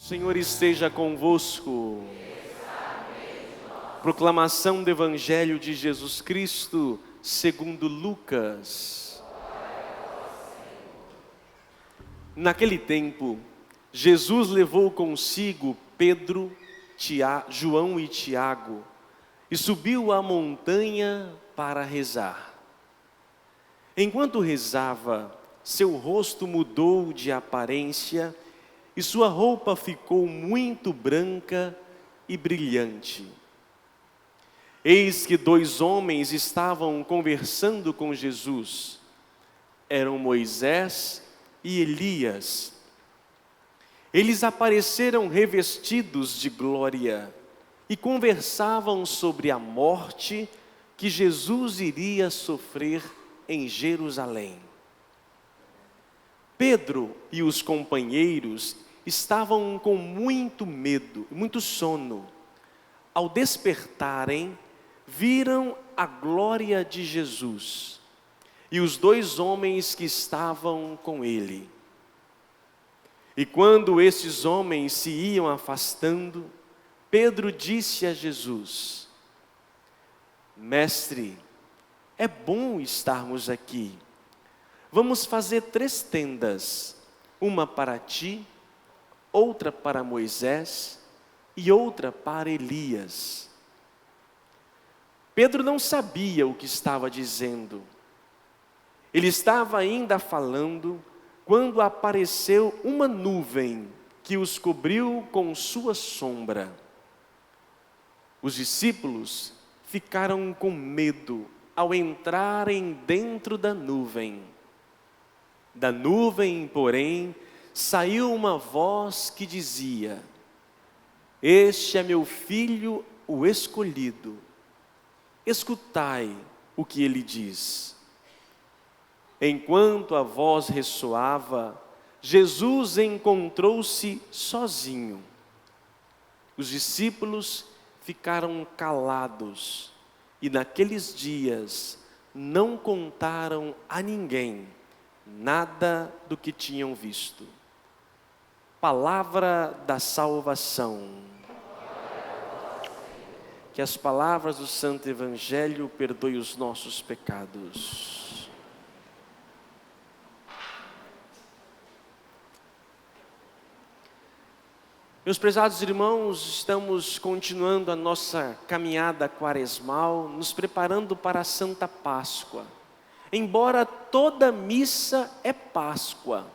Senhor esteja convosco. Proclamação do Evangelho de Jesus Cristo, segundo Lucas. Naquele tempo, Jesus levou consigo Pedro, João e Tiago e subiu à montanha para rezar. Enquanto rezava, seu rosto mudou de aparência e sua roupa ficou muito branca e brilhante. Eis que 2 homens estavam conversando com Jesus. Eram Moisés e Elias. Eles apareceram revestidos de glória e conversavam sobre a morte que Jesus iria sofrer em Jerusalém. Pedro e os companheiros estavam com muito medo, muito sono. Ao despertarem, viram a glória de Jesus e os 2 homens que estavam com ele. E quando esses homens se iam afastando, Pedro disse a Jesus: Mestre, é bom estarmos aqui. Vamos fazer 3 tendas, uma para ti, outra para Moisés e outra para Elias. Pedro não sabia o que estava dizendo. Ele estava ainda falando quando apareceu uma nuvem que os cobriu com sua sombra. Os discípulos ficaram com medo ao entrarem dentro da nuvem. Da nuvem, porém, saiu uma voz que dizia: Este é meu filho, o escolhido. Escutai o que ele diz. Enquanto a voz ressoava, Jesus encontrou-se sozinho. Os discípulos ficaram calados e naqueles dias não contaram a ninguém nada do que tinham visto. Palavra da salvação. Que as palavras do Santo Evangelho perdoem os nossos pecados. Meus prezados irmãos, estamos continuando a nossa caminhada quaresmal, nos preparando para a Santa Páscoa. Embora toda missa é Páscoa,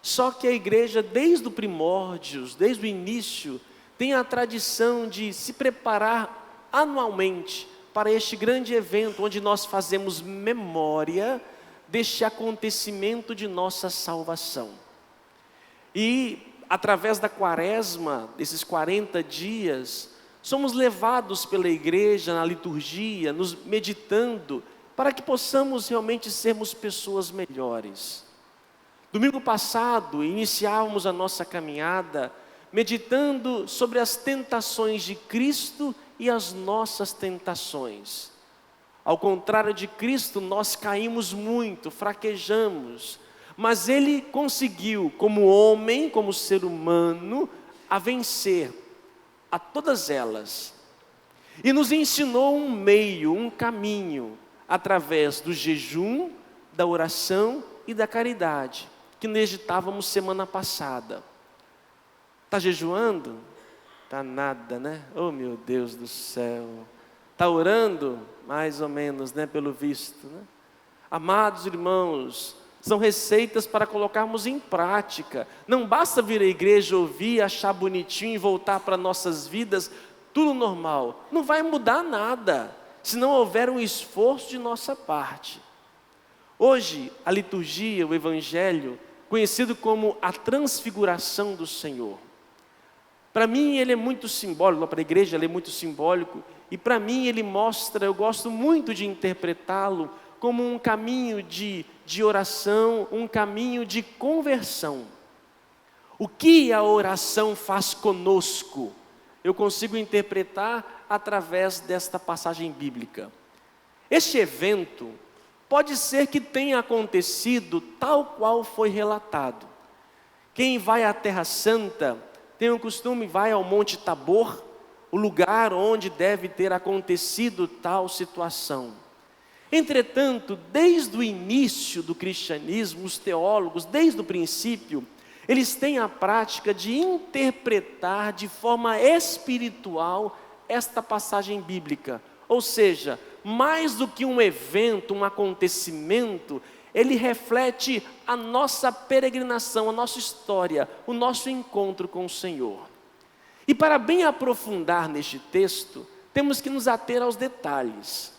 só que a igreja desde o primórdios, desde o início, tem a tradição de se preparar anualmente para este grande evento, onde nós fazemos memória deste acontecimento de nossa salvação. E através da quaresma, desses 40 dias, somos levados pela igreja na liturgia, nos meditando, para que possamos realmente sermos pessoas melhores. Domingo passado, iniciávamos a nossa caminhada meditando sobre as tentações de Cristo e as nossas tentações. Ao contrário de Cristo, nós caímos muito, fraquejamos, mas Ele conseguiu, como homem, como ser humano, a vencer a todas elas. E nos ensinou um meio, um caminho, através do jejum, da oração e da caridade, que meditávamos semana passada. Está jejuando? Está nada, né? Oh, meu Deus do céu. Está orando? Mais ou menos, né? Pelo visto, né? Amados irmãos, são receitas para colocarmos em prática. Não basta vir à igreja, ouvir, achar bonitinho e voltar para nossas vidas, tudo normal. Não vai mudar nada se não houver um esforço de nossa parte. Hoje, a liturgia, o Evangelho, conhecido como a transfiguração do Senhor. Para mim ele é muito simbólico, para a igreja ele é muito simbólico, e para mim ele mostra, eu gosto muito de interpretá-lo como um caminho de oração, um caminho de conversão. O que a oração faz conosco? Eu consigo interpretar através desta passagem bíblica. Este evento pode ser que tenha acontecido tal qual foi relatado. Quem vai à Terra Santa tem o costume, vai ao Monte Tabor, o lugar onde deve ter acontecido tal situação. Entretanto, desde o início do cristianismo, os teólogos, desde o princípio, eles têm a prática de interpretar de forma espiritual esta passagem bíblica. Ou seja, mais do que um evento, um acontecimento, ele reflete a nossa peregrinação, a nossa história, o nosso encontro com o Senhor. E para bem aprofundar neste texto, temos que nos ater aos detalhes.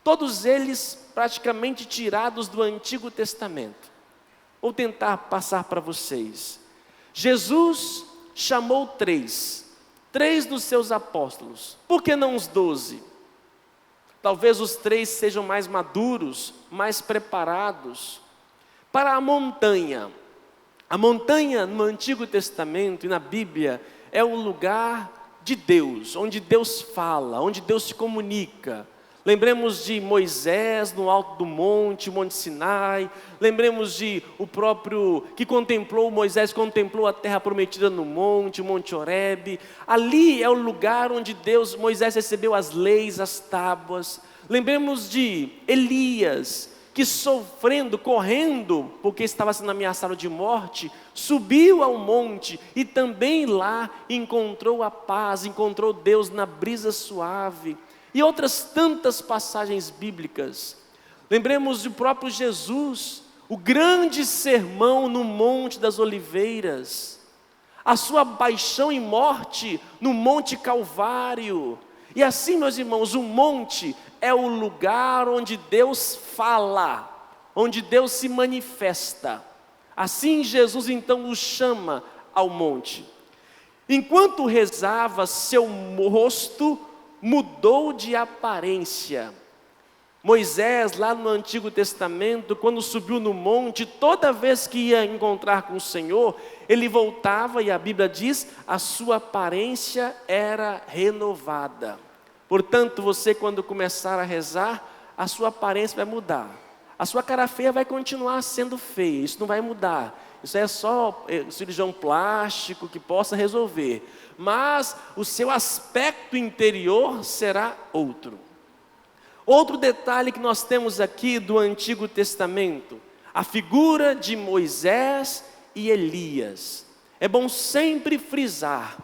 Todos eles praticamente tirados do Antigo Testamento. Vou tentar passar para vocês. Jesus chamou três dos seus apóstolos. Por que não os 12? Talvez os 3 sejam mais maduros, mais preparados. Para a montanha. A montanha no Antigo Testamento e na Bíblia é o lugar de Deus, onde Deus fala, onde Deus se comunica. Lembremos de Moisés no alto do monte, Monte Sinai. Lembremos de o próprio que Moisés contemplou a terra prometida no monte, Monte Horebe. Ali é o lugar onde Moisés recebeu as leis, as tábuas. Lembremos de Elias, que sofrendo, correndo, porque estava sendo ameaçado de morte, subiu ao monte e também lá encontrou a paz, encontrou Deus na brisa suave. E outras tantas passagens bíblicas. Lembremos do próprio Jesus, o grande sermão no Monte das Oliveiras, a sua paixão e morte no Monte Calvário. E assim, meus irmãos, o monte é o lugar onde Deus fala, onde Deus se manifesta. Assim Jesus então os chama ao monte. Enquanto rezava, seu rosto mudou de aparência. Moisés, lá no Antigo Testamento, quando subiu no monte, toda vez que ia encontrar com o Senhor, ele voltava e a Bíblia diz, a sua aparência era renovada. Portanto, você quando começar a rezar, a sua aparência vai mudar. A sua cara feia vai continuar sendo feia, isso não vai mudar. Isso é só cirurgião plástico que possa resolver. Mas o seu aspecto interior será outro. Outro detalhe que nós temos aqui do Antigo Testamento, a figura de Moisés e Elias. É bom sempre frisar,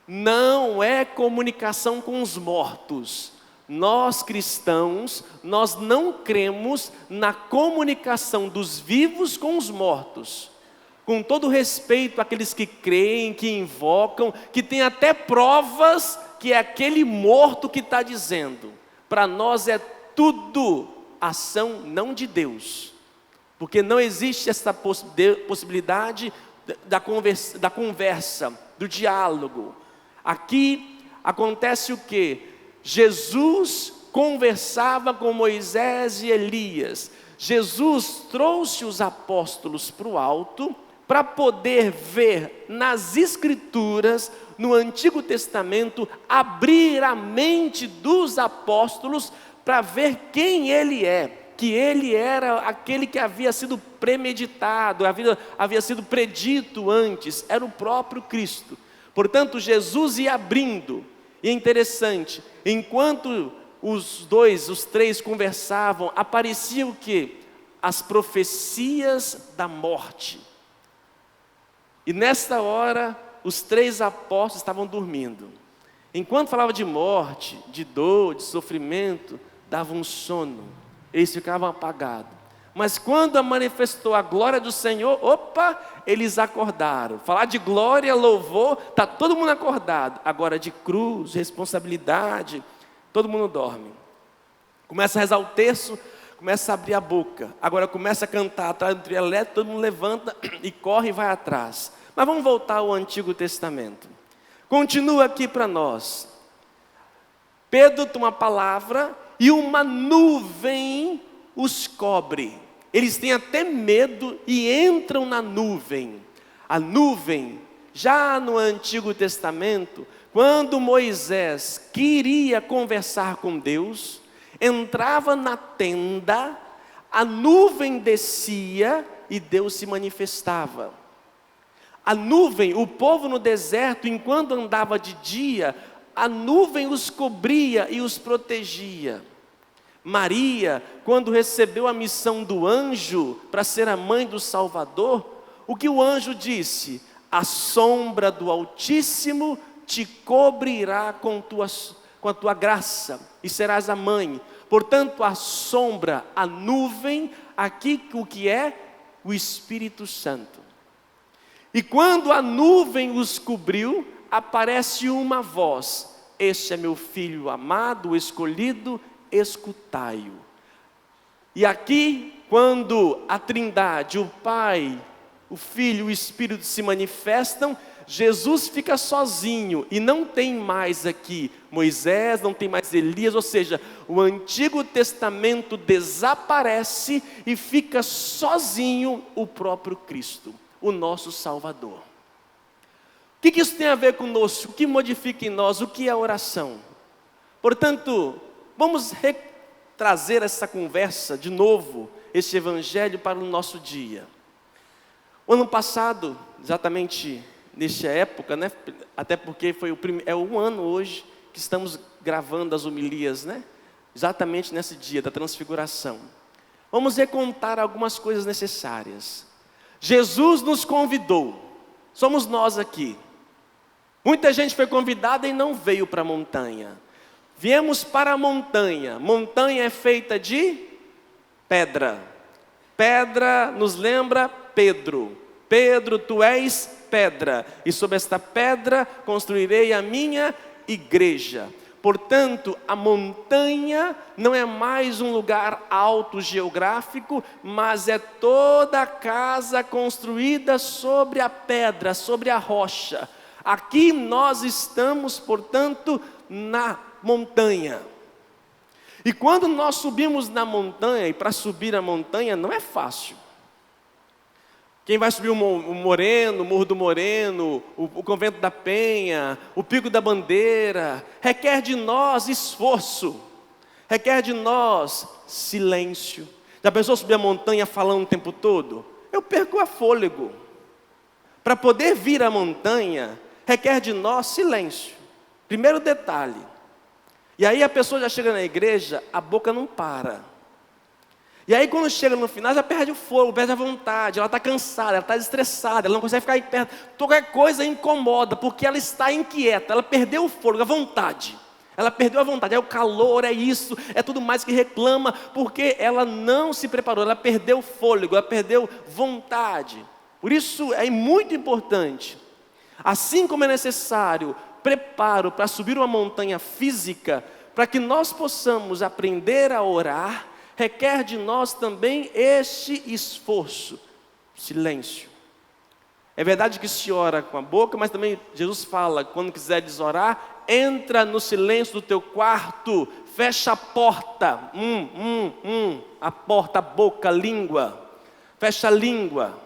não é comunicação com os mortos. Nós cristãos, nós não cremos na comunicação dos vivos com os mortos. Com todo respeito àqueles que creem, que invocam, que tem até provas que é aquele morto que está dizendo. Para nós é tudo ação não de Deus. Porque não existe essa possibilidade da conversa, do diálogo. Aqui acontece o quê? Jesus conversava com Moisés e Elias. Jesus trouxe os apóstolos para o alto, para poder ver nas Escrituras, no Antigo Testamento, abrir a mente dos apóstolos para ver quem ele é, que ele era aquele que havia sido premeditado, havia sido predito antes, era o próprio Cristo. Portanto, Jesus ia abrindo, e é interessante, enquanto os 3 conversavam, aparecia o quê? As profecias da morte. E nesta hora, os 3 apóstolos estavam dormindo. Enquanto falava de morte, de dor, de sofrimento, dava um sono. Eles ficavam apagados. Mas quando manifestou a glória do Senhor, eles acordaram. Falar de glória, louvor, está todo mundo acordado. Agora de cruz, responsabilidade, todo mundo dorme. Começa a rezar o terço, começa a abrir a boca. Agora começa a cantar atrás do trio elétrico, todo mundo levanta e corre e vai atrás. Mas vamos voltar ao Antigo Testamento. Continua aqui para nós. Pedro toma a palavra e uma nuvem os cobre. Eles têm até medo e entram na nuvem. A nuvem, já no Antigo Testamento, quando Moisés queria conversar com Deus, entrava na tenda, a nuvem descia e Deus se manifestava. A nuvem, o povo no deserto, enquanto andava de dia, a nuvem os cobria e os protegia. Maria, quando recebeu a missão do anjo para ser a mãe do Salvador, o que o anjo disse? A sombra do Altíssimo te cobrirá com a tua graça, e serás a mãe. Portanto, a sombra, a nuvem, aqui o que é? O Espírito Santo. E quando a nuvem os cobriu, aparece uma voz: este é meu filho amado, escolhido, escutai-o. E aqui, quando a Trindade, o Pai, o Filho e o Espírito se manifestam, Jesus fica sozinho e não tem mais aqui Moisés, não tem mais Elias, ou seja, o Antigo Testamento desaparece e fica sozinho o próprio Cristo, o nosso Salvador. O que isso tem a ver conosco? O que modifica em nós? O que é oração? Portanto, vamos trazer essa conversa de novo, esse evangelho para o nosso dia. O ano passado, exatamente nesta época, né? Até porque é um ano hoje que estamos gravando as homilias, né? Exatamente nesse dia da transfiguração. Vamos recontar algumas coisas necessárias. Jesus nos convidou, somos nós aqui. Muita gente foi convidada e não veio para a montanha. Viemos para a montanha. Montanha é feita de pedra. Pedra nos lembra Pedro. Pedro, tu és pedra, e sobre esta pedra construirei a minha igreja. Portanto, a montanha não é mais um lugar alto geográfico, mas é toda a casa construída sobre a pedra, sobre a rocha. Aqui nós estamos, portanto, na montanha. E quando nós subimos na montanha, e para subir a montanha não é fácil. Quem vai subir o Moreno, o Morro do Moreno, o Convento da Penha, o Pico da Bandeira, requer de nós esforço, requer de nós silêncio. Já pensou subir a montanha falando o tempo todo? Eu perco a fôlego. Para poder vir à montanha, requer de nós silêncio. Primeiro detalhe. E aí a pessoa já chega na igreja, a boca não para. E aí quando chega no final, já perde o fogo, perde a vontade, ela está cansada, ela está estressada, ela não consegue ficar aí perto. Qualquer coisa incomoda, porque ela está inquieta, ela perdeu o fôlego, a vontade. Ela perdeu a vontade, é o calor, é isso, é tudo mais que reclama, porque ela não se preparou, ela perdeu o fôlego, ela perdeu vontade. Por isso é muito importante, assim como é necessário preparo para subir uma montanha física, para que nós possamos aprender a orar, requer de nós também este esforço, silêncio. É verdade que se ora com a boca, mas também Jesus fala, quando quiseres orar, entra no silêncio do teu quarto, fecha a porta, a porta, a boca, a língua, fecha a língua.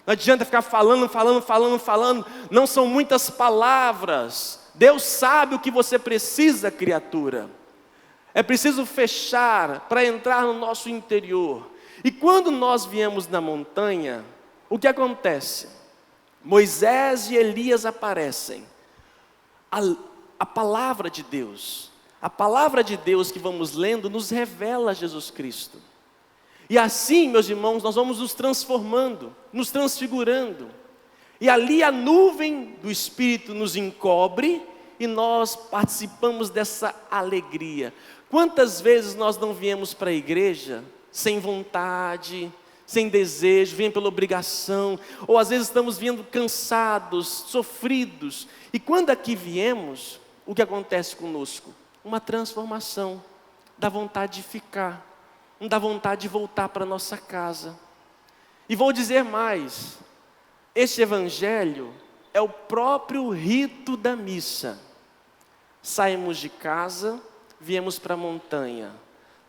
Não adianta ficar falando, não são muitas palavras. Deus sabe o que você precisa, criatura. É preciso fechar para entrar no nosso interior. E quando nós viemos na montanha, o que acontece? Moisés e Elias aparecem. A palavra de Deus, a palavra de Deus que vamos lendo nos revela Jesus Cristo. E assim, meus irmãos, nós vamos nos transformando, nos transfigurando. E ali a nuvem do Espírito nos encobre e nós participamos dessa alegria. Quantas vezes nós não viemos para a igreja sem vontade, sem desejo, vêm pela obrigação, ou às vezes estamos vindo cansados, sofridos. E quando aqui viemos, o que acontece conosco? Uma transformação, dá vontade de ficar, não dá vontade de voltar para nossa casa. E vou dizer mais, este evangelho é o próprio rito da missa. Saímos de casa, viemos para a montanha.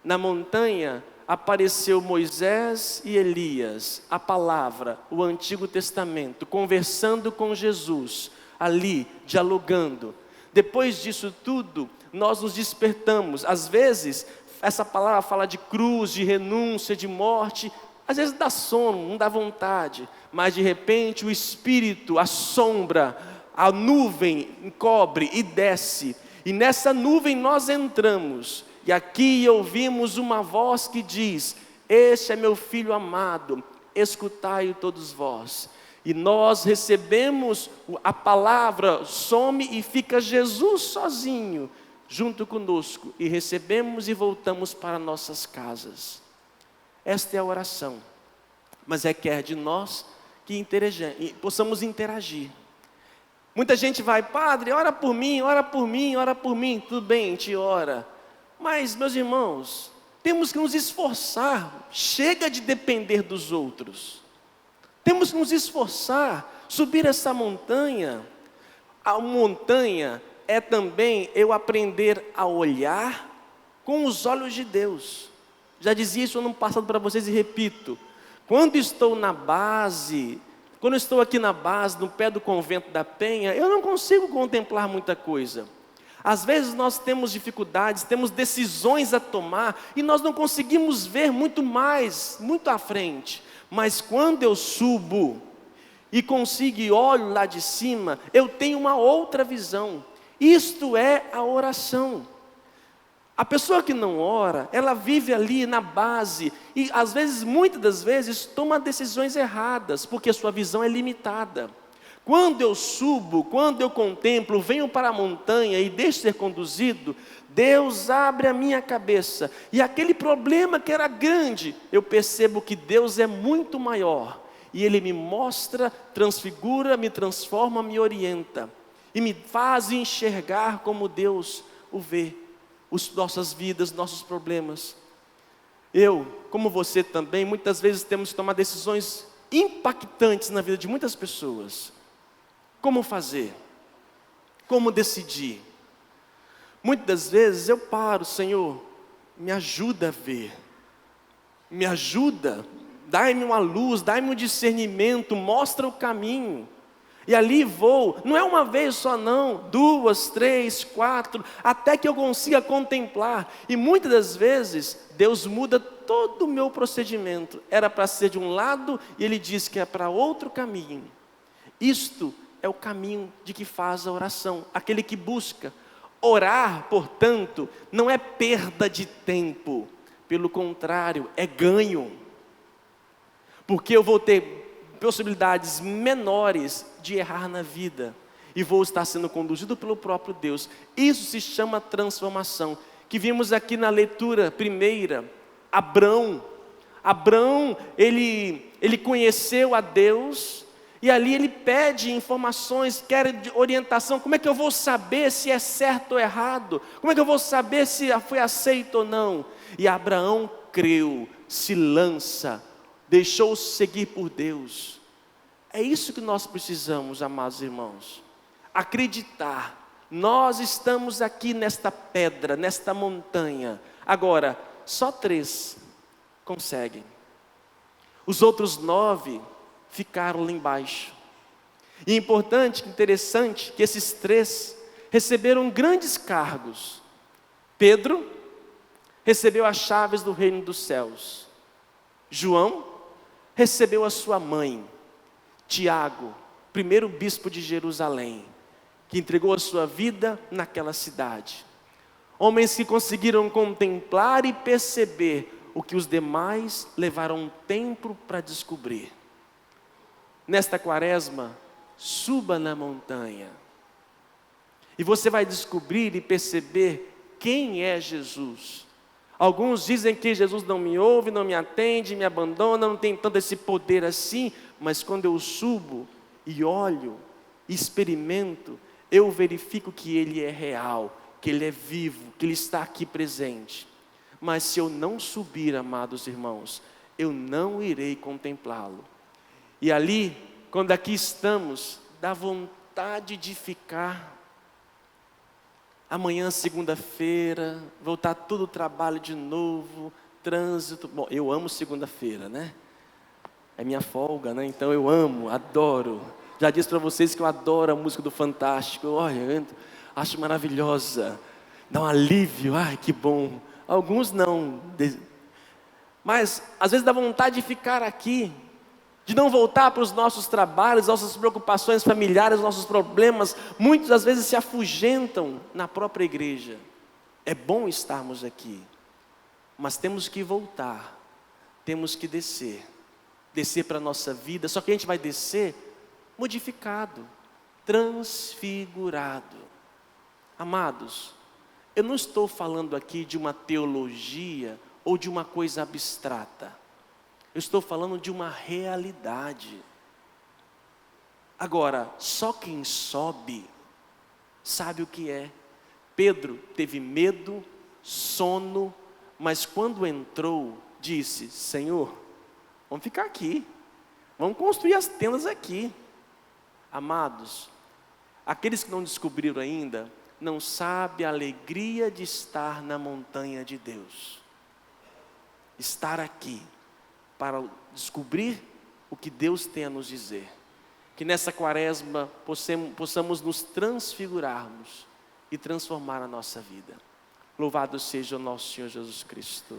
Na montanha apareceu Moisés e Elias, a palavra, o Antigo Testamento, conversando com Jesus, ali, dialogando. Depois disso tudo, nós nos despertamos. Às vezes, essa palavra fala de cruz, de renúncia, de morte. Às vezes dá sono, não dá vontade, mas de repente o Espírito, a sombra, a nuvem encobre e desce, e nessa nuvem nós entramos, e aqui ouvimos uma voz que diz: este é meu filho amado, escutai-o todos vós. E nós recebemos a palavra, some e fica Jesus sozinho, junto conosco, e recebemos e voltamos para nossas casas. Esta é a oração, mas requer de nós que possamos interagir. Muita gente vai: padre, ora por mim, ora por mim, ora por mim. Tudo bem, a gente ora, mas meus irmãos, temos que nos esforçar, chega de depender dos outros. Temos que nos esforçar, subir essa montanha. A montanha é também eu aprender a olhar com os olhos de Deus. Já dizia isso ano passado para vocês e repito: quando estou na base, quando estou aqui na base, no pé do convento da Penha, eu não consigo contemplar muita coisa. Às vezes nós temos dificuldades, temos decisões a tomar e nós não conseguimos ver muito mais, muito à frente. Mas quando eu subo e consigo e olho lá de cima, eu tenho uma outra visão. Isto é a oração. A pessoa que não ora, ela vive ali na base e às vezes, muitas das vezes, toma decisões erradas, porque sua visão é limitada. Quando eu subo, quando eu contemplo, venho para a montanha e deixo ser conduzido, Deus abre a minha cabeça, e aquele problema que era grande, eu percebo que Deus é muito maior, e Ele me mostra, transfigura, me transforma, me orienta, e me faz enxergar como Deus o vê, nossas vidas, nossos problemas. Eu, como você também, muitas vezes temos que tomar decisões impactantes na vida de muitas pessoas. Como fazer? Como decidir? Muitas das vezes eu paro: Senhor, me ajuda a ver, me ajuda, dai-me uma luz, dai-me um discernimento, mostra o caminho. E ali vou, não é uma vez só não, 2, 3, 4, até que eu consiga contemplar. E muitas das vezes, Deus muda todo o meu procedimento. Era para ser de um lado, e Ele diz que é para outro caminho. Isto é o caminho de que faz a oração, aquele que busca. Orar, portanto, não é perda de tempo, pelo contrário, é ganho. Porque eu vou ter possibilidades menores de errar na vida, e vou estar sendo conduzido pelo próprio Deus. Isso se chama transformação, que vimos aqui na leitura primeira. Abrão, ele conheceu a Deus, e ali ele pede informações, quer orientação. Como é que eu vou saber se é certo ou errado? Como é que eu vou saber se foi aceito ou não? E Abraão creu, se lança, deixou-se seguir por Deus. É isso que nós precisamos, amados irmãos. Acreditar. Nós estamos aqui nesta pedra, nesta montanha. Agora, só 3 conseguem. Os outros 9 ficaram lá embaixo. E é importante, interessante, que esses 3 receberam grandes cargos. Pedro recebeu as chaves do reino dos céus. João recebeu a sua mãe. Tiago, primeiro bispo de Jerusalém, que entregou a sua vida naquela cidade. Homens que conseguiram contemplar e perceber o que os demais levaram tempo para descobrir. Nesta quaresma, suba na montanha, e você vai descobrir e perceber quem é Jesus. Alguns dizem que Jesus não me ouve, não me atende, me abandona, não tem tanto esse poder assim. Mas quando eu subo e olho, experimento, eu verifico que Ele é real, que Ele é vivo, que Ele está aqui presente. Mas se eu não subir, amados irmãos, eu não irei contemplá-lo. E ali, quando aqui estamos, dá vontade de ficar. Amanhã, segunda-feira, voltar todo o trabalho de novo, trânsito. Bom, eu amo segunda-feira, né? É minha folga, né? Então eu amo, adoro. Já disse para vocês que eu adoro a música do Fantástico. Olha, eu acho maravilhosa. Dá um alívio, ai que bom. Alguns não. Mas às vezes dá vontade de ficar aqui, de não voltar para os nossos trabalhos, nossas preocupações familiares, nossos problemas, muitos às vezes se afugentam na própria igreja. É bom estarmos aqui, mas temos que voltar, temos que descer para a nossa vida, só que a gente vai descer modificado, transfigurado. Amados, eu não estou falando aqui de uma teologia ou de uma coisa abstrata. Eu estou falando de uma realidade. Agora, só quem sobe sabe o que é. Pedro teve medo, sono, mas quando entrou, disse: Senhor, vamos ficar aqui, vamos construir as tendas aqui. Amados, aqueles que não descobriram ainda, não sabem a alegria de estar na montanha de Deus. Estar aqui, para descobrir o que Deus tem a nos dizer. Que nessa quaresma possamos nos transfigurarmos e transformar a nossa vida. Louvado seja o nosso Senhor Jesus Cristo.